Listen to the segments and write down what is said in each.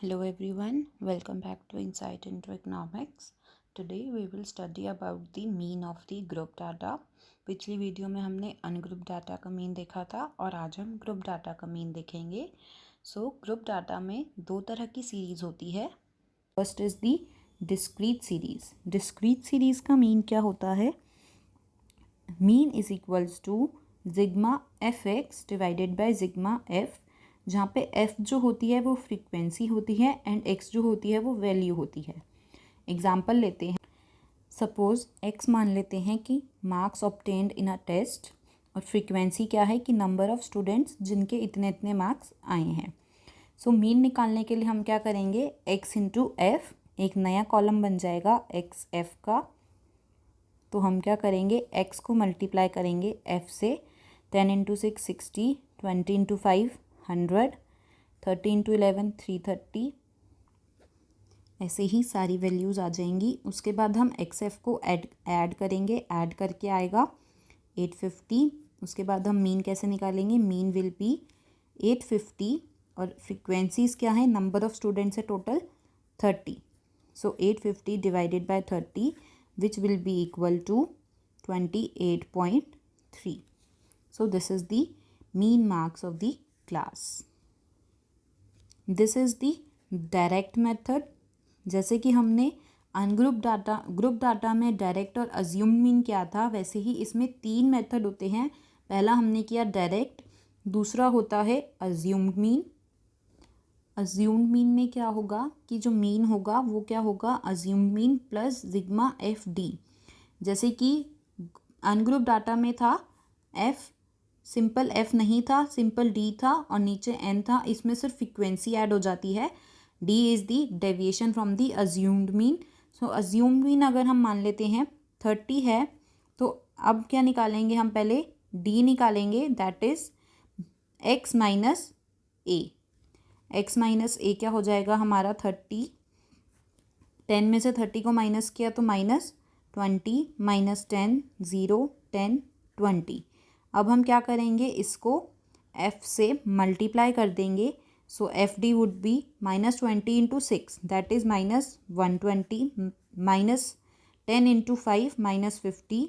Hello everyone, welcome back to Insight into Economics. Today we will study about the mean of the group data. पिछली video में हमने ungroup data का mean देखा था और आज हम ग्रुप डाटा का मीन देखेंगे. ग्रुप डाटा में दो तरह की सीरीज होती है. First is the discrete series. Discrete series का मीन क्या होता है? Mean is equals to sigma F X divided by sigma F, जहाँ पे f जो होती है वो फ्रीक्वेंसी होती है एंड x जो होती है वो वैल्यू होती है. एग्जाम्पल लेते हैं. सपोज x मान लेते हैं कि marks obtained in a test और फ्रीक्वेंसी क्या है कि नंबर ऑफ़ स्टूडेंट्स जिनके इतने इतने मार्क्स आए हैं. मीन निकालने के लिए हम क्या करेंगे? x इंटू एफ, एक नया कॉलम बन जाएगा x f का. तो हम क्या करेंगे? x को मल्टीप्लाई करेंगे f से. 10 इंटू 6 60, 20 इंटू 5 100, 30 इंटू 11 330. ऐसे ही सारी वैल्यूज़ आ जाएंगी. उसके बाद हम एक्स एफ को ऐड करेंगे. ऐड करके आएगा 850. उसके बाद हम मीन कैसे निकालेंगे? मीन विल बी 850 और फ्रीक्वेंसीज क्या है? नंबर ऑफ़ स्टूडेंट्स है total 30. 850 divided by 30 which will be equal to 28.3. This is the mean marks of the class. This is the direct method. जैसे कि हमने ग्रुप डाटा में डायरेक्ट और assumed mean किया था, वैसे ही इसमें तीन मेथड होते हैं. पहला हमने किया डायरेक्ट, दूसरा होता है अज्यूम्ड मीन. अज्यूम्ड मीन में क्या होगा कि जो मीन होगा वो क्या होगा? Assumed mean plus sigma F D. जैसे कि अनग्रुप डाटा में था एफ, सिंपल एफ नहीं था, सिंपल डी था और नीचे एन था. इसमें सिर्फ फ्रीक्वेंसी ऐड हो जाती है. D is the deviation from the assumed mean. Assumed mean अगर हम मान लेते हैं 30 है, तो अब क्या निकालेंगे? हम पहले डी निकालेंगे, that is X minus A. X minus A क्या हो जाएगा हमारा? 30. 10 में से 30 को माइनस किया तो माइनस 20, माइनस 10 0 10 20. अब हम क्या करेंगे? इसको f से मल्टीप्लाई कर देंगे. F D would be minus 20 into 6, that is minus 120, minus 10 into 5 minus 50,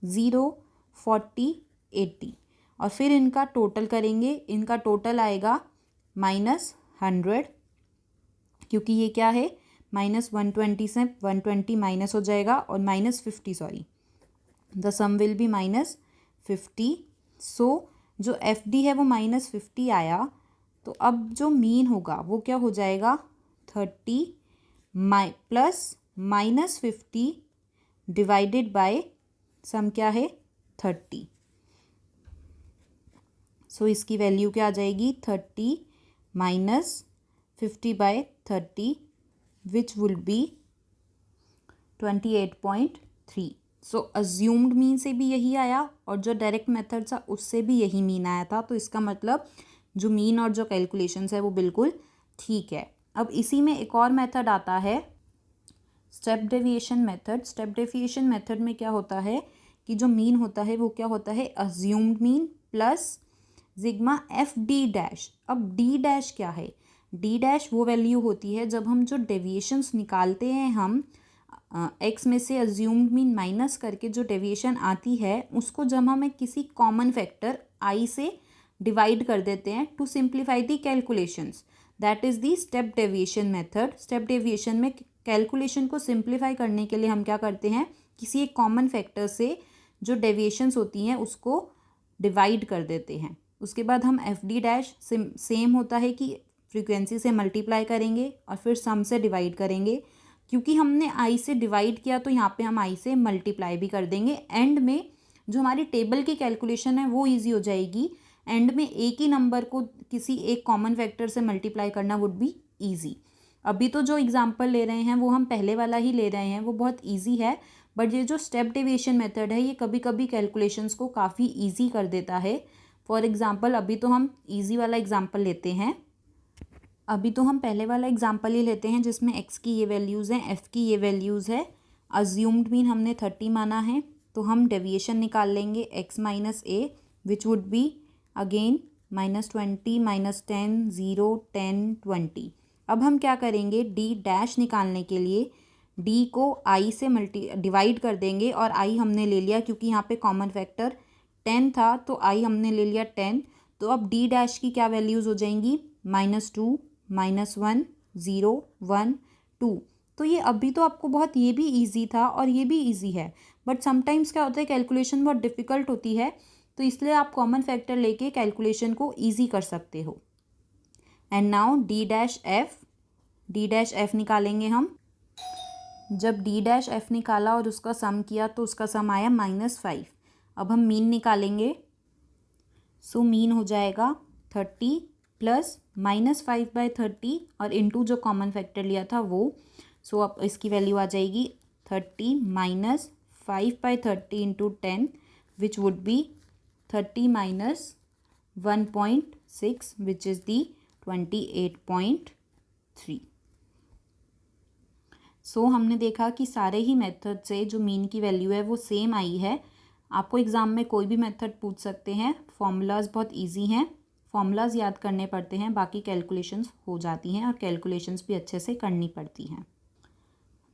0 40 80. और फिर इनका टोटल करेंगे. इनका टोटल आएगा माइनस 100, क्योंकि ये क्या है? माइनस 120 से 120 माइनस हो जाएगा और minus 50 sorry, the sum will be minus 50. जो एफ डी है वो माइनस 50 आया. तो अब जो मीन होगा वो क्या हो जाएगा? 30 plus minus 50 divided by sum क्या है? 30. इसकी वैल्यू क्या आ जाएगी? 30 minus 50 by 30 which will be 28.3. Assumed mean से भी यही आया और जो डायरेक्ट मेथड था उससे भी यही मीन आया था. तो इसका मतलब जो मीन और जो कैलकुलेशंस है वो बिल्कुल ठीक है. अब इसी में एक और मेथड आता है step deviation method. Step deviation method में क्या होता है कि जो मीन होता है वो क्या होता है? Assumed mean plus sigma F D dash. अब डी डैश क्या है? डी डैश वो वैल्यू होती है जब हम जो डेविएशंस निकालते हैं हम एक्स में से अज्यूम्ड मीन माइनस करके जो डेविएशन आती है उसको जब हम किसी कॉमन फैक्टर आई से डिवाइड कर देते हैं to simplify the calculations. That is the step deviation method. Step deviation में कैलकुलेशन को सिंप्लीफाई करने के लिए हम क्या करते हैं? किसी एक कॉमन फैक्टर से जो डेविएशंस होती हैं उसको डिवाइड कर देते हैं. उसके बाद हम एफ डी डैश सेम होता है कि फ्रीक्वेंसी से मल्टीप्लाई करेंगे और फिर सम से डिवाइड करेंगे. क्योंकि हमने आई से डिवाइड किया तो यहाँ पे हम आई से मल्टीप्लाई भी कर देंगे. एंड में जो हमारी टेबल की कैलकुलेशन है वो इजी हो जाएगी. एंड में एक ही नंबर को किसी एक कॉमन फैक्टर से मल्टीप्लाई करना वुड बी इजी. अभी तो जो एग्जांपल ले रहे हैं वो हम पहले वाला ही ले रहे हैं, वो बहुत इजी है. बट ये जो स्टेप डेविएशन मेथड है ये कभी कभी कैलकुलेशंस को काफ़ी ईजी कर देता है. फॉर एग्जाम्पल अभी तो हम ईजी वाला एग्जाम्पल लेते हैं. अभी तो हम पहले वाला एग्जाम्पल ही लेते हैं जिसमें x की ये वैल्यूज़ हैं, f की ये वैल्यूज़ है. अज्यूम्ड मीन हमने 30 माना है तो हम डेविएशन निकाल लेंगे x minus A which would be again -20, -10, 0, 10, 20. अब हम क्या करेंगे, डी डैश निकालने के लिए डी को आई से डिवाइड कर देंगे, और आई हमने ले लिया क्योंकि यहाँ पे कॉमन फैक्टर 10 था, तो आई हमने ले लिया 10। तो अब डी डैश की क्या वैल्यूज़ हो जाएंगी, -2, -1, 0, 1, 2। तो ये अभी तो आपको बहुत, ये भी इजी था और ये भी इजी है, बट समटाइम्स क्या होता है कैलकुलेशन बहुत डिफ़िकल्ट होती है, तो इसलिए आप कॉमन फैक्टर लेके कैलकुलेशन को ईजी कर सकते हो। And now D dash F निकालेंगे हम। जब डी डैश एफ निकाला और उसका सम किया तो उसका सम आया -5। अब हम मीन निकालेंगे। सो मीन हो जाएगा 30 प्लस -5/30 और इंटू जो कॉमन फैक्टर लिया था वो। सो अब इसकी वैल्यू आ जाएगी 30 minus 5/30 into 10 which would be 30 minus 1.6 which is the 28.3। सो हमने देखा कि सारे ही मेथड से जो मीन की वैल्यू है वो सेम आई है। आपको एग्ज़ाम में कोई भी मेथड पूछ सकते हैं, फॉर्मूलाज बहुत इजी हैं, फॉर्मूलाज याद करने पड़ते हैं, बाकी कैलकुलेशंस हो जाती हैं और कैलकुलेशंस भी अच्छे से करनी पड़ती हैं।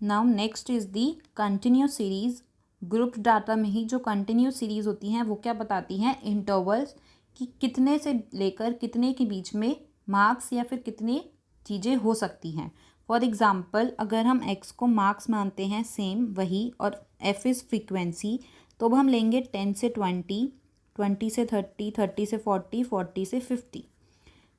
Now next is the continuous series. Group data में ही जो कंटिन्यूस सीरीज़ होती हैं वो क्या बताती हैं, इंटरवल्स, कि कितने से लेकर कितने के बीच में मार्क्स या फिर कितनी चीज़ें हो सकती हैं। फॉर एग्ज़ाम्पल अगर हम x को मार्क्स मानते हैं सेम वही, और f इज़ फ्रीक्वेंसी, तो अब हम लेंगे 10 से 20, 20 से 30, 30 से 40, 40 से 50।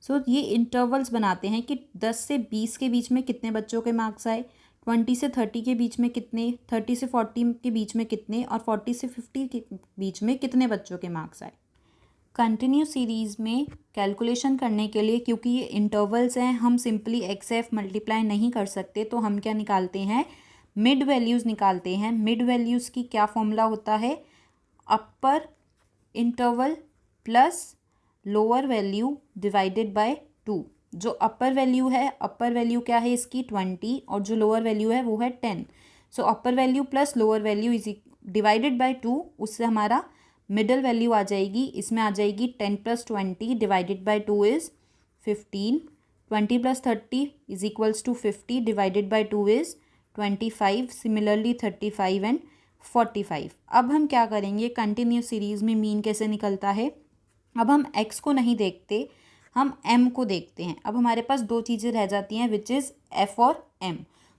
सो ये इंटरवल्स बनाते हैं कि 10 से 20 के बीच में कितने बच्चों के मार्क्स आए, 20 से 30 के बीच में कितने, 30 से 40 के बीच में कितने, और 40 से 50 के बीच में कितने बच्चों के मार्क्स आए। कंटिन्यूस सीरीज़ में कैलकुलेशन करने के लिए, क्योंकि ये इंटरवल्स हैं, हम सिंपली XF मल्टीप्लाई नहीं कर सकते, तो हम क्या निकालते हैं, मिड वैल्यूज़ निकालते हैं। मिड वैल्यूज़ की क्या फॉर्मूला होता है, upper interval plus lower value divided by 2। जो अपर वैल्यू है, अपर वैल्यू क्या है इसकी 20, और जो लोअर वैल्यू है वो है 10। So upper value plus lower value is divided by 2, उससे हमारा मिडल वैल्यू आ जाएगी। इसमें आ जाएगी 10 + 20 divided by 2 is 15, 20 + 30 is equals to 50 divided by 2 is 25, similarly 35 and 45। अब हम क्या करेंगे, कंटिन्यूस सीरीज़ में मीन कैसे निकलता है। अब हम x को नहीं देखते, हम m को देखते हैं। अब हमारे पास दो चीज़ें रह जाती हैं विच इज़ f और m।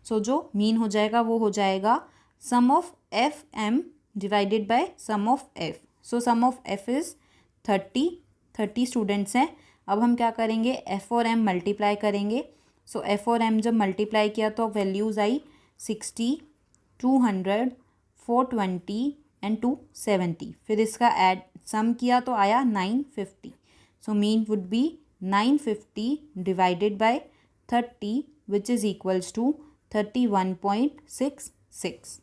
सो जो मीन हो जाएगा वो हो जाएगा sum of f m divided by sum of f। So sum of f is 30 students हैं। अब हम क्या करेंगे, f और m मल्टीप्लाई करेंगे। सो f और m जब मल्टीप्लाई किया तो वैल्यूज़ आई 60, 200, 420 एंड 270। फिर इसका ऐड सम किया तो आया 950। So mean would be 950 divided by 30 which is equals to 31.66।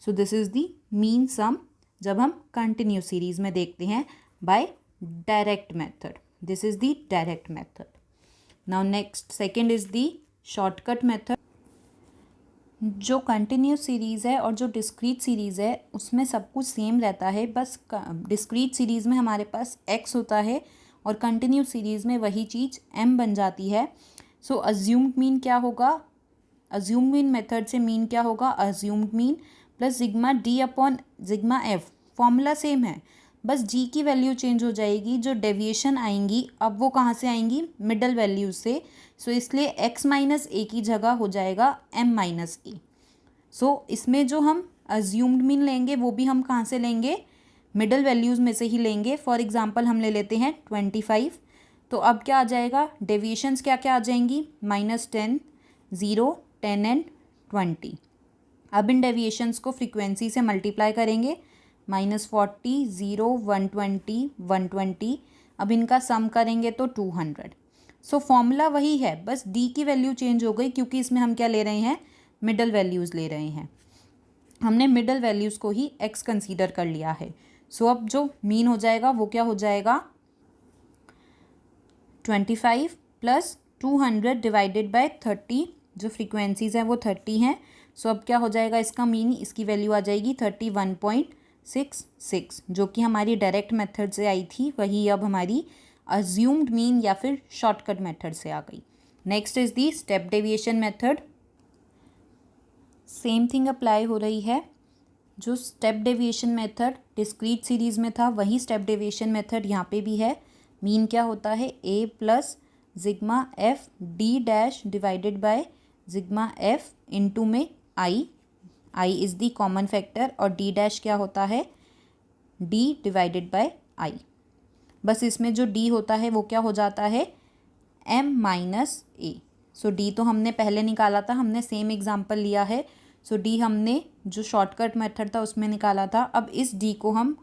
So this is the mean sum जब हम कंटिन्यूस सीरीज़ में देखते हैं by direct method. This is the direct method. Now next second is the shortcut method. जो continuous series है और जो discrete series है उसमें सब कुछ सेम रहता है, बस डिस्क्रीट सीरीज़ में हमारे पास x होता है और कंटिन्यूस सीरीज़ में वही चीज़ m बन जाती है। सो अज्यूम्ड मीन क्या होगा, अज्यूम्ड मीन मेथड से मीन क्या होगा, assumed mean plus sigma d upon sigma f। Formula same है, बस g की वैल्यू चेंज हो जाएगी। जो डेविएशन आएंगी अब वो कहाँ से आएंगी, मिडल वैल्यूज से। सो इसलिए x माइनस a की जगह हो जाएगा m माइनस a। सो इसमें जो हम अज्यूम्ड मीन लेंगे वो भी हम कहाँ से लेंगे, मिडल वैल्यूज़ में से ही लेंगे। फॉर एग्जांपल हम ले लेते हैं 25। तो अब क्या आ जाएगा, डेविएशंस क्या क्या आ जाएंगी, -10, 0, 10 एंड 20। अब इन डेविएशंस को फ्रीक्वेंसी से मल्टीप्लाई करेंगे, -40, 0, 120, 120। अब इनका सम करेंगे तो 200। सो फॉर्मूला वही है, बस d की वैल्यू चेंज हो गई क्योंकि इसमें हम क्या ले रहे हैं, मिडल वैल्यूज़ ले रहे हैं। हमने मिडल वैल्यूज़ को ही x कंसीडर कर लिया है। सो अब जो मीन हो जाएगा वो क्या हो जाएगा, 25 प्लस 200 डिवाइडेड बाय 30। जो फ्रीक्वेंसीज़ हैं वो 30 हैं। सो अब क्या हो जाएगा इसका मीन, इसकी वैल्यू आ जाएगी 31.66, जो कि हमारी डायरेक्ट मेथड से आई थी, वही अब हमारी अज्यूम्ड मीन या फिर शॉर्टकट मेथड से आ गई। Next is the step deviation method. Same thing apply हो रही है। जो step deviation method discrete series में था वही स्टेप डेविएशन मेथड यहाँ पे भी है। मीन क्या होता है, a plus sigma F D dash divided by sigma F into में I is the common factor और d डैश क्या होता है, d डिवाइडेड बाय i। बस इसमें जो d होता है वो क्या हो जाता है, m minus a। So d तो हमने पहले निकाला था, हमने सेम एग्जाम्पल लिया है। सो d हमने जो शॉर्टकट मेथड था उसमें निकाला था। अब इस d को हम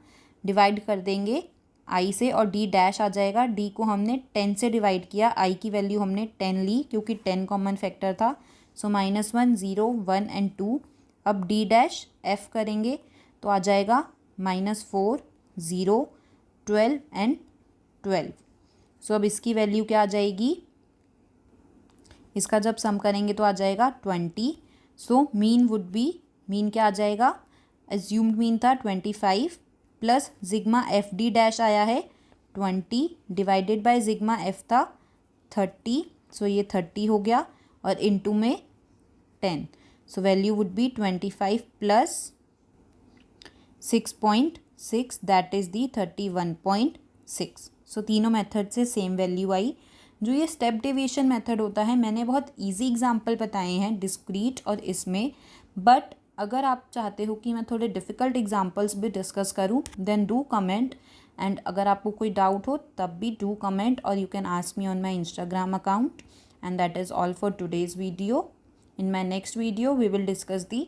डिवाइड कर देंगे i से और d डैश आ जाएगा। d को हमने 10 से डिवाइड किया, i की वैल्यू हमने 10 ली क्योंकि 10 कॉमन फैक्टर था। सो -1 0 1 एंड 2। अब d डैश f करेंगे तो आ जाएगा -4 0 12 एंड 12। सो अब इसकी वैल्यू क्या आ जाएगी, इसका जब सम करेंगे तो आ जाएगा 20। सो मीन वुड बी, मीन क्या आ जाएगा, एज्यूम्ड मीन था 25 plus sigma F D dash आया है 20 डिवाइडेड बाय सिग्मा एफ था 30। सो ये 30 हो गया और इनटू में 10। So value would be 25 plus 6.6 that is दी 31.6। सो तीनों मेथड से सेम वैल्यू आई। जो ये स्टेप डेविएशन मेथड होता है, मैंने बहुत इजी एग्जांपल बताए हैं डिस्क्रीट और इसमें, बट अगर आप चाहते हो कि मैं थोड़े डिफ़िकल्ट एग्जांपल्स भी डिस्कस करूं देन डू कमेंट। एंड अगर आपको कोई डाउट हो तब भी डू कमेंट और you can ask me on my Instagram account. And that is all for today's video. In my next video, we will discuss the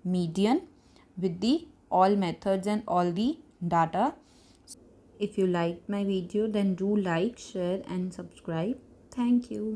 median with the all methods and all the data. If you liked my video, then do like, share and subscribe. Thank you.